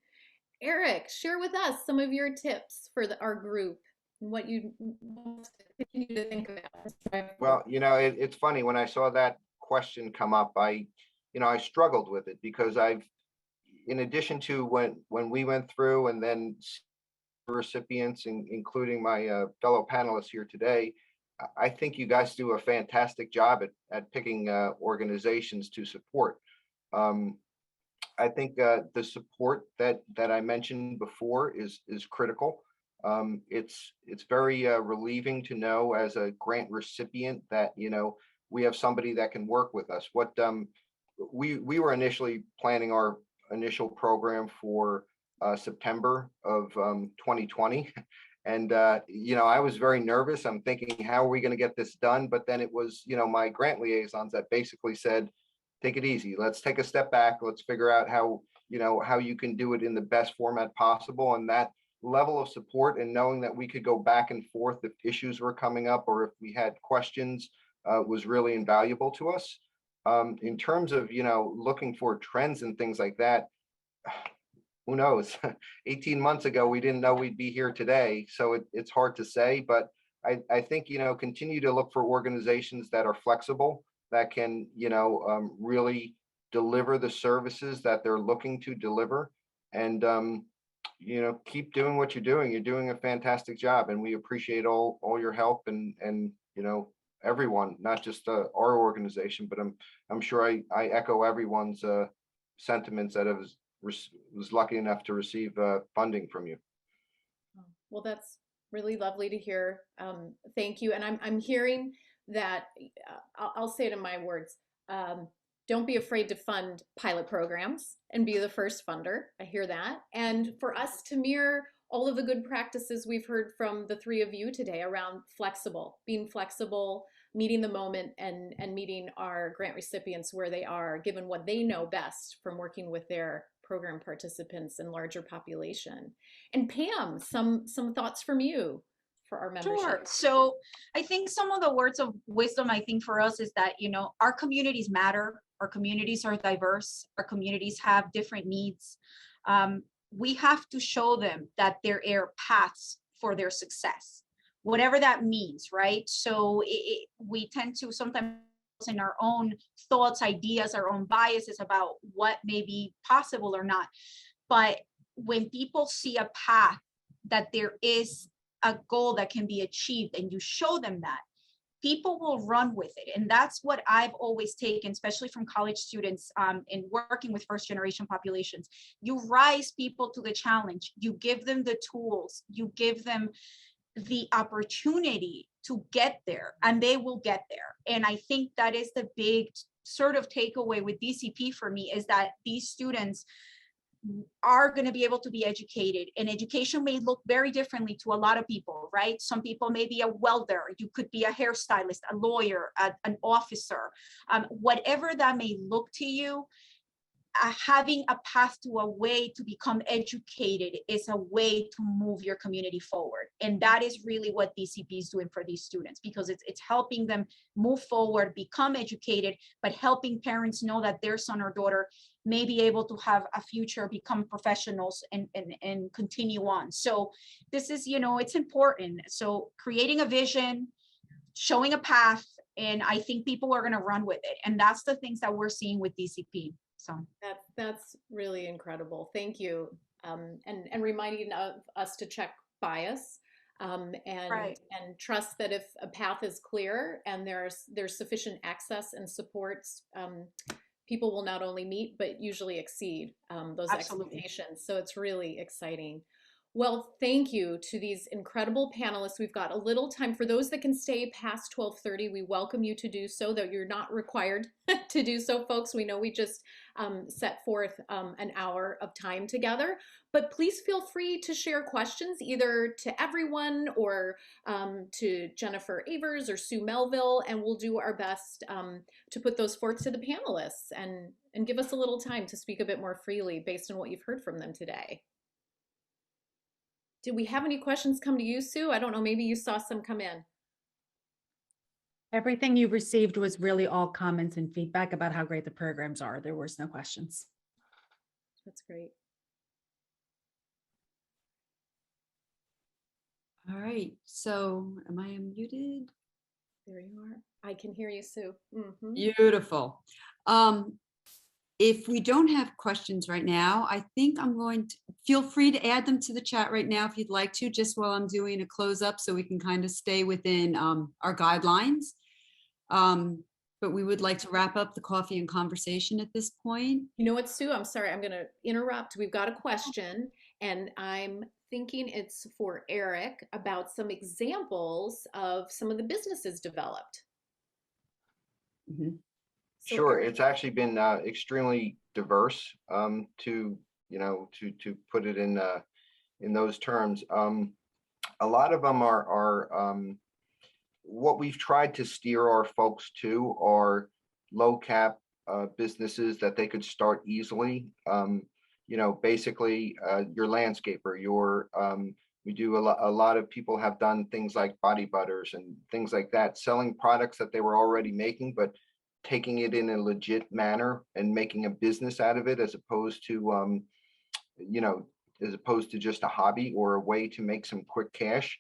Eric, share with us some of your tips for our group and what you continue to think about. Well, it's funny, when I saw that question come up, I struggled with it, because in addition to when we went through, and then recipients, including my fellow panelists here today, I think you guys do a fantastic job at picking organizations to support. I think the support that I mentioned before is critical. It's very relieving to know, as a grant recipient, that we have somebody that can work with us. What we were initially planning our initial program for September of 2020. And, I was very nervous. I'm thinking, how are we going to get this done? But then it was, my grant liaisons that basically said, take it easy. Let's take a step back. Let's figure out how, how you can do it in the best format possible. And that level of support and knowing that we could go back and forth if issues were coming up or if we had questions was really invaluable to us. In terms of, looking for trends and things like that, who knows? 18 months ago, we didn't know we'd be here today. So it's hard to say, but I think, continue to look for organizations that are flexible, that can, really deliver the services that they're looking to deliver. And, keep doing what you're doing. You're doing a fantastic job, and we appreciate all your help and everyone, not just our organization, but I'm sure I echo everyone's sentiments that was lucky enough to receive funding from you. Well, that's really lovely to hear. Thank you. And I'm hearing that, I'll say it in my words, don't be afraid to fund pilot programs and be the first funder. I hear that. And for us to mirror all of the good practices we've heard from the three of you today around being flexible, meeting the moment, and meeting our grant recipients where they are, given what they know best from working with their program participants and larger population. And Pam, some thoughts from you for our membership. Sure. So I think some of the words of wisdom, I think for us is that, our communities matter. Our communities are diverse. Our communities have different needs. We have to show them that there are paths for their success, whatever that means, right? So we tend to sometimes in our own thoughts, ideas, our own biases about what may be possible or not. But when people see a path, that there is a goal that can be achieved, and you show them that, people will run with it. And that's what I've always taken, especially from college students in working with first generation populations. You rise people to the challenge, you give them the tools, you give them the opportunity to get there, and they will get there. And I think that is the big sort of takeaway with DCP for me, is that these students are going to be able to be educated, and education may look very differently to a lot of people, right? Some people may be a welder, you could be a hairstylist, a lawyer, an officer, whatever that may look to you. Having a path to a way to become educated is a way to move your community forward. And that is really what DCP is doing for these students, because it's helping them move forward, become educated, but helping parents know that their son or daughter may be able to have a future, become professionals, and continue on. So this is, it's important. So creating a vision, showing a path, and I think people are going to run with it. And that's the things that we're seeing with DCP. So that's really incredible. Thank you. And reminding of us to check bias, and trust that if a path is clear and there's sufficient access and supports, people will not only meet but usually exceed those expectations. So it's really exciting. Well, thank you to these incredible panelists. We've got a little time. For those that can stay past 12:30, we welcome you to do so, though you're not required to do so, folks. We know we just set forth an hour of time together, but please feel free to share questions either to everyone or to Jennifer Avers or Sue Melville, and we'll do our best to put those forth to the panelists and give us a little time to speak a bit more freely based on what you've heard from them today. Did we have any questions come to you, Sue? I don't know, maybe you saw some come in. Everything you received was really all comments and feedback about how great the programs are. There was no questions. That's great. All right, so am I unmuted? There you are. I can hear you, Sue. Mm-hmm. Beautiful. If we don't have questions right now, I think I'm going to feel free to add them to the chat right now if you'd like to, just while I'm doing a close up so we can kind of stay within our guidelines. But we would like to wrap up the coffee and conversation at this point. You know what, Sue? I'm sorry, I'm going to interrupt. We've got a question, and I'm thinking it's for Eric about some examples of some of the businesses developed. Mm-hmm. So Sure, Eric, it's actually been extremely diverse. To put it in those terms, a lot of them are what we've tried to steer our folks to are low cap businesses that they could start easily. Basically, your landscaper, we do a lot of people have done things like body butters and things like that, selling products that they were already making, but taking it in a legit manner and making a business out of it, as opposed to, just a hobby or a way to make some quick cash.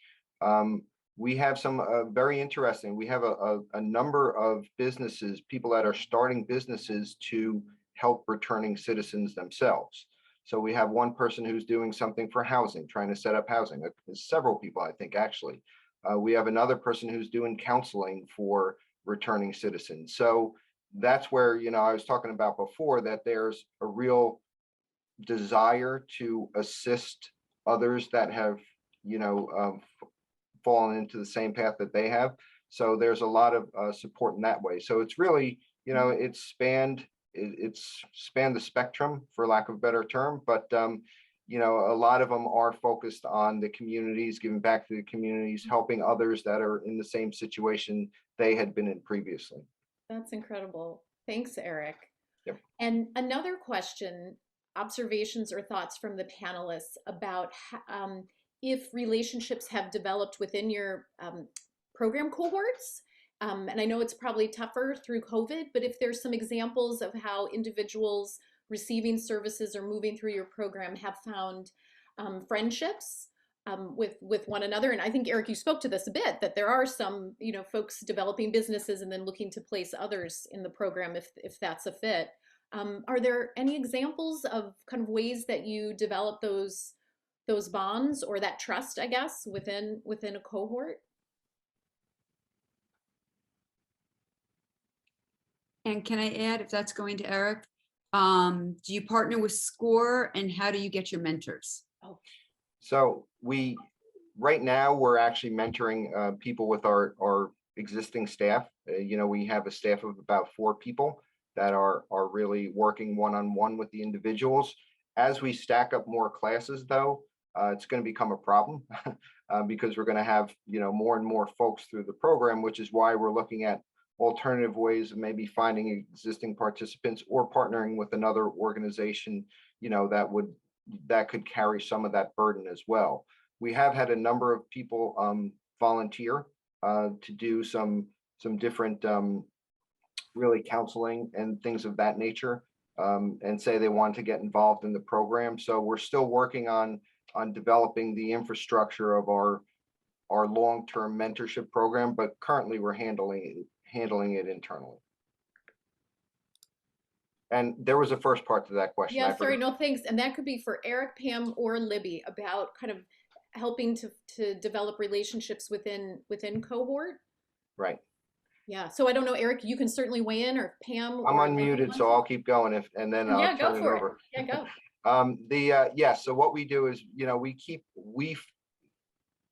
We have some very interesting, we have a number of businesses, people that are starting businesses to help returning citizens themselves. So we have one person who's doing something for housing, trying to set up housing. There's several people, I think, actually. We have another person who's doing counseling for returning citizens. So that's where, I was talking about before, that there's a real desire to assist others that have, fallen into the same path that they have. So there's a lot of support in that way. So it's really, it's spanned the spectrum, for lack of a better term, but a lot of them are focused on the communities, giving back to the communities, helping others that are in the same situation they had been in previously. That's incredible. Thanks, Eric. Yep. And another question, observations or thoughts from the panelists about if relationships have developed within your program cohorts. And I know it's probably tougher through COVID, but if there's some examples of how individuals receiving services or moving through your program have found friendships with one another. And I think, Eric, you spoke to this a bit, that there are some, folks developing businesses and then looking to place others in the program if that's a fit. Are there any examples of kind of ways that you develop those bonds or that trust, I guess, within a cohort? And can I add, if that's going to Eric, do you partner with SCORE, and how do you get your mentors? So right now, we're actually mentoring people with our existing staff. We have a staff of about 4 people that are really working one-on-one with the individuals. As we stack up more classes, though, it's going to become a problem because we're going to have, more and more folks through the program, which is why we're looking at alternative ways of maybe finding existing participants or partnering with another organization, that could carry some of that burden as well. We have had a number of people volunteer to do some different really counseling and things of that nature, and say they want to get involved in the program. So we're still working on developing the infrastructure of our long-term mentorship program, but currently we're handling it internally. And there was a first part to that question. Yeah, sorry, no, thanks. And that could be for Eric, Pam, or Libby, about kind of helping to develop relationships within cohort. Right. Yeah. So I don't know, Eric, you can certainly weigh in, or Pam. I'm or unmuted, so I'll keep going and then I'll turn it over. Yeah, go. So what we do is, we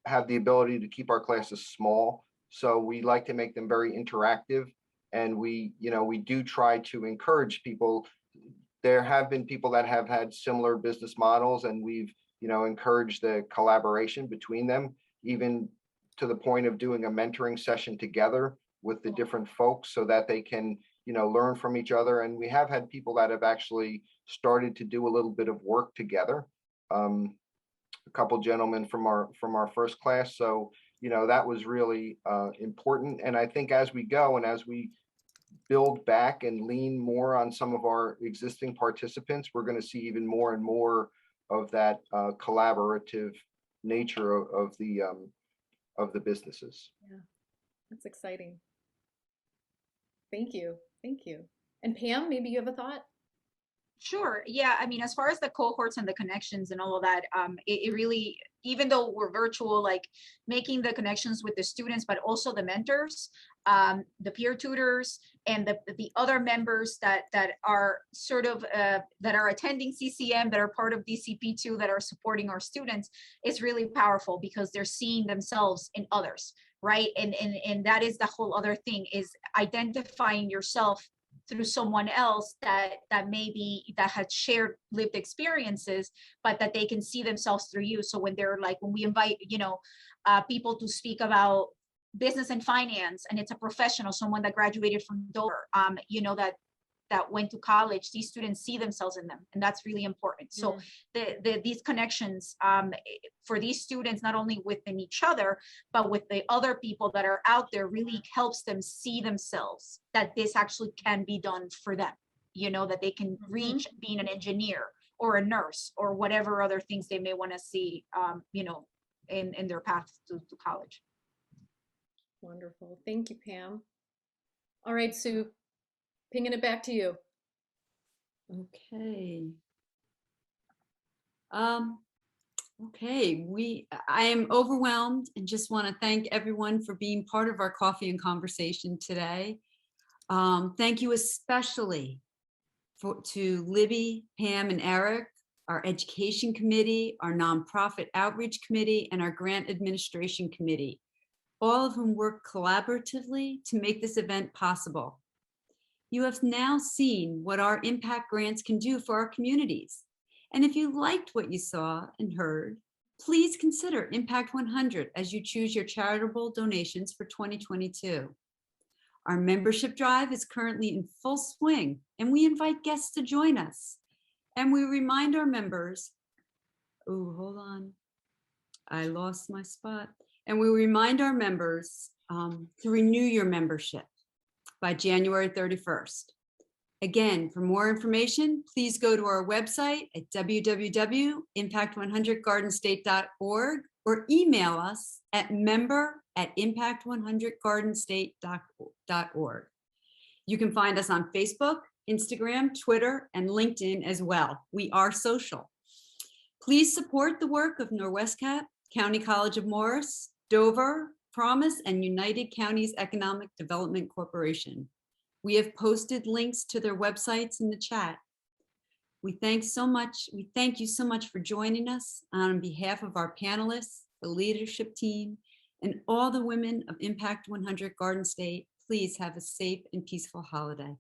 have the ability to keep our classes small. So we like to make them very interactive, and we do try to encourage people. There have been people that have had similar business models, and we've, encouraged the collaboration between them, even to the point of doing a mentoring session together with the different folks so that they can, learn from each other. And we have had people that have actually started to do a little bit of work together. A couple gentlemen from our first class. So, that was really important. And I think as we go and as we build back and lean more on some of our existing participants, we're going to see even more and more of that collaborative nature of the businesses. Yeah, that's exciting. Thank you. And Pam, maybe you have a thought? Sure. Yeah. I mean, as far as the cohorts and the connections and all of that, it really, even though we're virtual, like making the connections with the students, but also the mentors, the peer tutors, and the other members that are sort of that are attending CCM, that are part of DCP2, that are supporting our students, is really powerful because they're seeing themselves in others, right? And that is the whole other thing, is identifying yourself through someone else that had shared lived experiences, but that they can see themselves through you. So when we invite, people to speak about business and finance, and it's a professional, someone that graduated from Dover, that that went to college, these students see themselves in them, and that's really important. So these connections for these students, not only within each other, but with the other people that are out there, really helps them see themselves, that this actually can be done for them, you know, that they can reach being an engineer or a nurse or whatever other things they may want to see, you know, in their path to college. Wonderful. Thank you, Pam. All right, Sue, pinging it back to you. Okay. Okay, I am overwhelmed and just want to thank everyone for being part of our coffee and conversation today. Thank you especially to Libby, Pam, and Eric, our education committee, our nonprofit outreach committee, and our grant administration committee, all of whom work collaboratively to make this event possible. You have now seen what our impact grants can do for our communities. And if you liked what you saw and heard, please consider Impact 100 as you choose your charitable donations for 2022. Our membership drive is currently in full swing, and we invite guests to join us. And we remind our members, oh, hold on, I lost my spot. And we remind our members to renew your membership by January 31st. Again, for more information, please go to our website at www.impact100gardenstate.org or email us at member@impact100gardenstate.org. You can find us on Facebook, Instagram, Twitter, and LinkedIn as well. We are social. Please support the work of Norwestcap, County College of Morris, Dover, Promise, and United Counties Economic Development Corporation. We have posted links to their websites in the chat. We thank you so much for joining us. On behalf of our panelists, the leadership team, and all the women of Impact 100 Garden State, please have a safe and peaceful holiday.